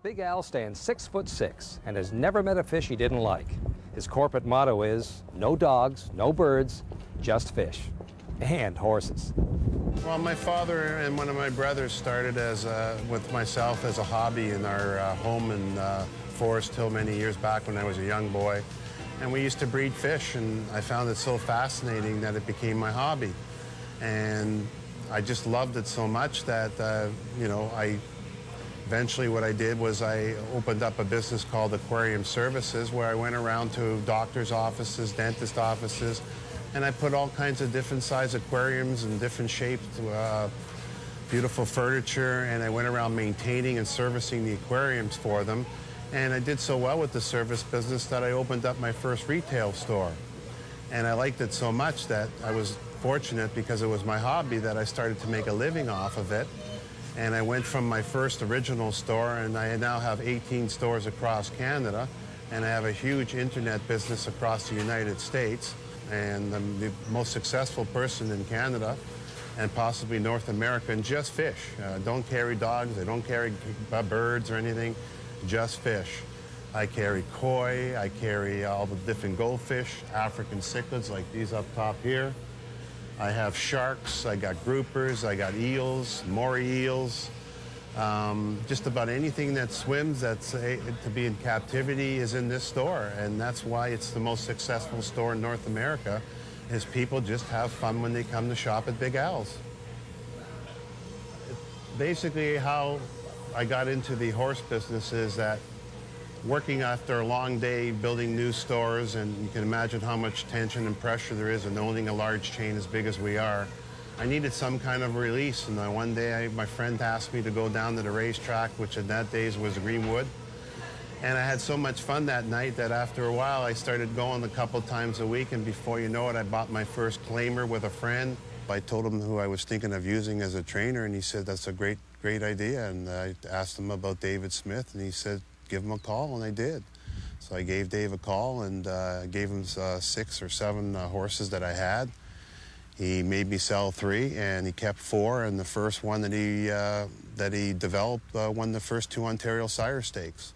Big Al stands 6'6" and has never met a fish he didn't like. His corporate motto is, no dogs, no birds, just fish. And horses. Well, my father and one of my brothers started with myself as a hobby in our home in Forest Hill many years back when I was a young boy. And we used to breed fish, and I found it so fascinating that it became my hobby. And I just loved it so much that, eventually what I did was I opened up a business called Aquarium Services, where I went around to doctors' offices, dentist offices, and I put all kinds of different size aquariums and different shapes, beautiful furniture, and I went around maintaining and servicing the aquariums for them. And I did so well with the service business that I opened up my first retail store. And I liked it so much that I was fortunate, because it was my hobby, that I started to make a living off of it. And I went from my first original store, and I now have 18 stores across Canada, and I have a huge internet business across the United States. And I'm the most successful person in Canada and possibly North America in just fish. Don't carry dogs, I don't carry birds or anything, just fish. I carry koi, I carry all the different goldfish, African cichlids like these up top here. I have sharks, I got groupers, I got eels, moray eels. Just about anything that swims that's to be in captivity is in this store, and that's why it's the most successful store in North America, is people just have fun when they come to shop at Big Al's. Basically how I got into the horse business is that working after a long day building new stores, and you can imagine how much tension and pressure there is in owning a large chain as big as we are, I needed some kind of release. And one day my friend asked me to go down to the racetrack, which in that days was Greenwood. And I had so much fun that night that after a while I started going a couple times a week, and before you know it, I bought my first claimer with a friend. I told him who I was thinking of using as a trainer, and he said, that's a great idea. And I asked him about David Smith, and he said, give him a call, and I did. So I gave Dave a call, and gave him 6 or 7 horses that I had. He made me sell 3, and he kept 4, and the first one that he developed won the first 2 Ontario Sire Stakes.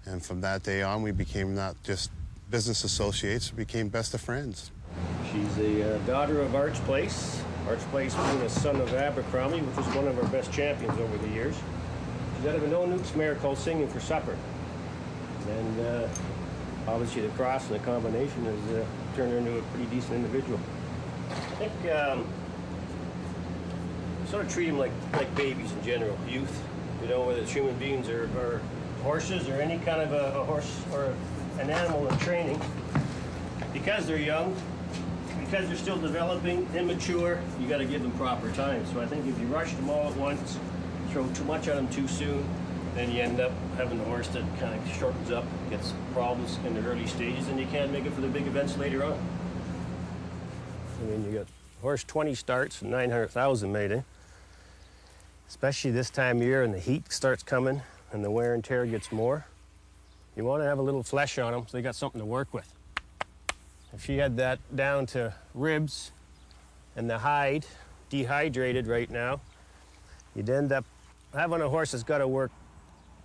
And from that day on, we became not just business associates, we became best of friends. She's the daughter of Arch Place. Arch Place being a son of Abercrombie, which was one of our best champions over the years. She's out of an old Newt's mare called Singing for Supper. And obviously the cross and the combination has turned her into a pretty decent individual. I think sort of treat them like babies in general, youth. You know, whether it's human beings or horses or any kind of a horse or an animal in training. Because they're young, because they're still developing, immature, you got to give them proper time. So I think if you rush them all at once, throw too much on them too soon, then you end up having a horse that kind of shortens up, gets problems in the early stages, and you can't make it for the big events later on. I mean, you got horse 20 starts and 900,000 made in. Especially this time of year and the heat starts coming and the wear and tear gets more. You want to have a little flesh on them so they got something to work with. If you had that down to ribs and the hide dehydrated right now, you'd end up having a horse that's got to work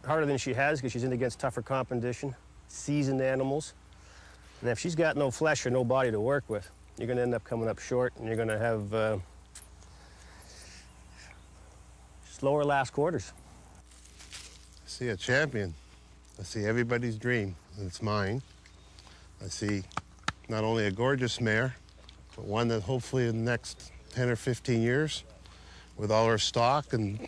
harder than she has because she's in against tougher competition, seasoned animals. And if she's got no flesh or no body to work with, you're going to end up coming up short, and you're going to have slower last quarters. I see a champion. I see everybody's dream, and it's mine. I see not only a gorgeous mare, but one that hopefully in the next 10 or 15 years, with all her stock and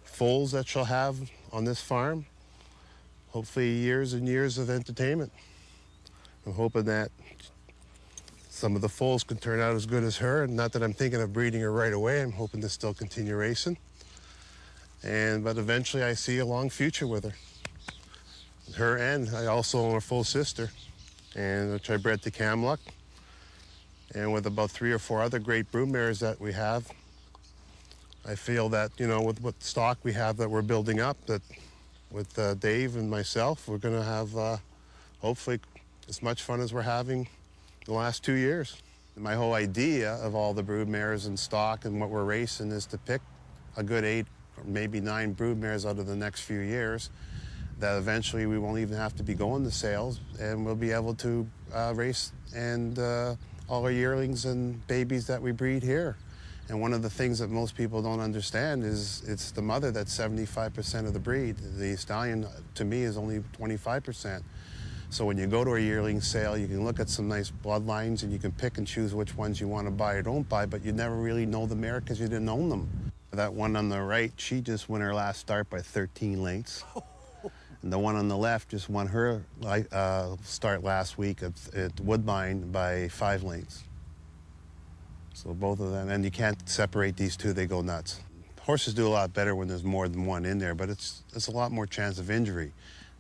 foals that she'll have on this farm, hopefully years and years of entertainment. I'm hoping that some of the foals can turn out as good as her, and not that I'm thinking of breeding her right away. I'm hoping to still continue racing. But eventually I see a long future with her. Her, and I also own her full sister, and which I bred to Kamluk. And with about 3 or 4 other great brood mares that we have, I feel that, you know, with what stock we have that we're building up, that with Dave and myself, we're going to have hopefully as much fun as we're having the last 2 years. My whole idea of all the brood mares in stock and what we're racing is to pick a good 8 or maybe 9 brood mares out of the next few years that eventually we won't even have to be going to sales, and we'll be able to race and all our yearlings and babies that we breed here. And one of the things that most people don't understand is it's the mother that's 75% of the breed. The stallion, to me, is only 25%. So when you go to a yearling sale, you can look at some nice bloodlines and you can pick and choose which ones you want to buy or don't buy, but you never really know the mare because you didn't own them. That one on the right, she just won her last start by 13 lengths. And the one on the left just won her start last week at Woodbine by 5 lengths. So both of them, and you can't separate these two, they go nuts. Horses do a lot better when there's more than one in there, but it's a lot more chance of injury.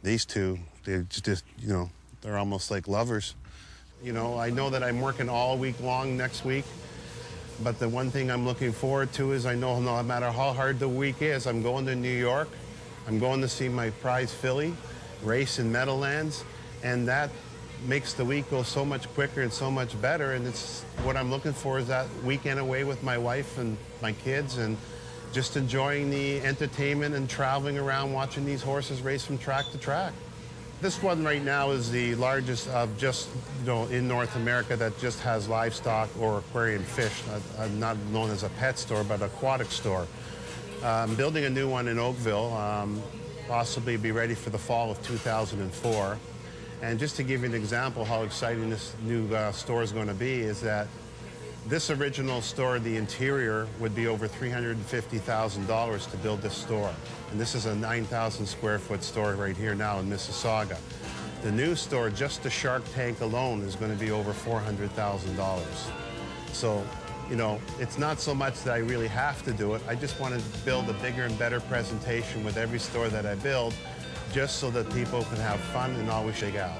These two, they're just, you know, they're almost like lovers. You know, I know that I'm working all week long next week, but the one thing I'm looking forward to is I know no matter how hard the week is, I'm going to New York, I'm going to see my prize filly race in Meadowlands, and that makes the week go so much quicker and so much better. And it's what I'm looking for is that weekend away with my wife and my kids and just enjoying the entertainment and traveling around watching these horses race from track to track. This one right now is the largest of just, you know, in North America that just has livestock or aquarium fish, not known as a pet store, but aquatic store. I'm building a new one in Oakville, possibly be ready for the fall of 2004. And just to give you an example how exciting this new store is going to be is that this original store, the interior, would be over $350,000 to build this store. And this is a 9,000 square foot store right here now in Mississauga. The new store, just the shark tank alone, is going to be over $400,000. So, you know, it's not so much that I really have to do it. I just want to build a bigger and better presentation with every store that I build, just so that people can have fun and always shake out.